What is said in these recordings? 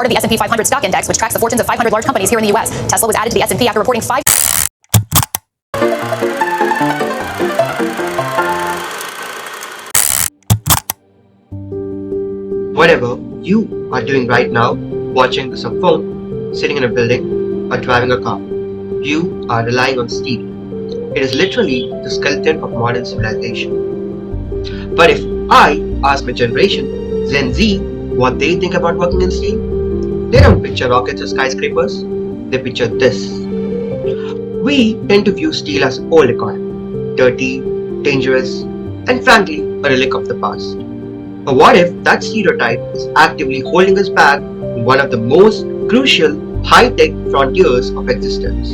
Part of the S&P 500 stock index, which tracks the fortunes of 500 large companies here in the U.S. Tesla was added to the S&P after reporting five. Whatever you are doing right now, watching this on phone, sitting in a building, or driving a car, you are relying on steel. It is literally the skeleton of modern civilization. But if I ask my generation, Gen Z, what they think about working in steel, they don't picture rockets or skyscrapers, they picture this. We tend to view steel as old economy, dirty, dangerous, and frankly, a relic of the past. But what if that stereotype is actively holding us back in one of the most crucial high-tech frontiers of existence?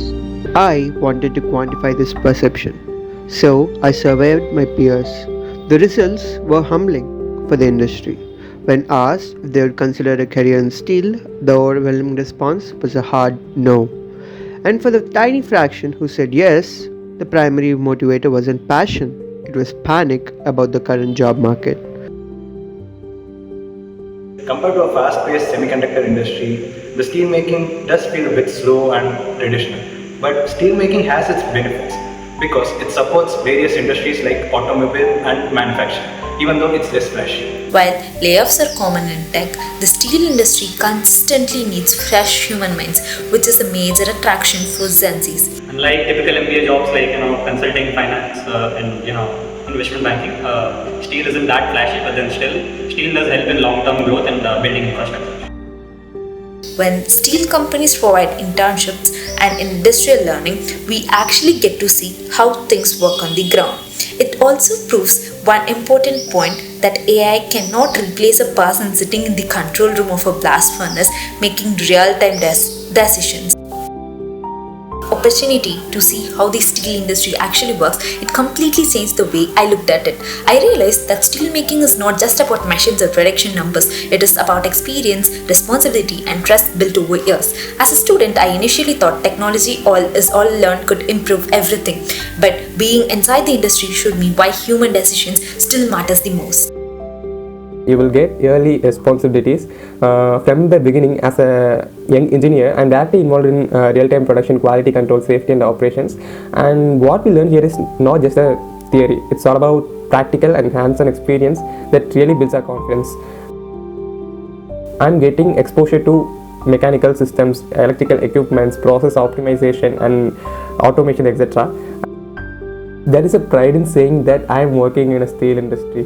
I wanted to quantify this perception, so I surveyed my peers. The results were humbling for the industry. When asked if they would consider a career in steel, the overwhelming response was a hard no. And for the tiny fraction who said yes, the primary motivator wasn't passion, it was panic about the current job market. Compared to a fast-paced semiconductor industry, the steel making does feel a bit slow and traditional. But steel making has its benefits because it supports various industries like automobile and manufacturing, even though it's less flashy. While layoffs are common in tech, the steel industry consistently needs fresh human minds, which is a major attraction for Gen Zs. Unlike typical MBA jobs like consulting, finance, and investment banking, steel isn't that flashy, but then still, steel does help in long-term growth and building infrastructure. When steel companies provide internships and industrial learning, we actually get to see how things work on the ground. It also proves one important point that AI cannot replace a person sitting in the control room of a blast furnace making real-time decisions. Opportunity to see how the steel industry actually works, it completely changed the way I looked at it. I realized that steel making is not just about machines or production numbers, it is about experience, responsibility, and trust built over years. As a student, I initially thought technology all learned could improve everything, but being inside the industry showed me why human decisions still matters the most. You will get early responsibilities from the beginning. As a young engineer, I'm directly involved in real-time production, quality control, safety and operations. And what we learn here is not just a theory, it's all about practical and hands-on experience that really builds our confidence. I'm getting exposure to mechanical systems, electrical equipments, process optimization and automation, etc. There is a pride in saying that I am working in a steel industry.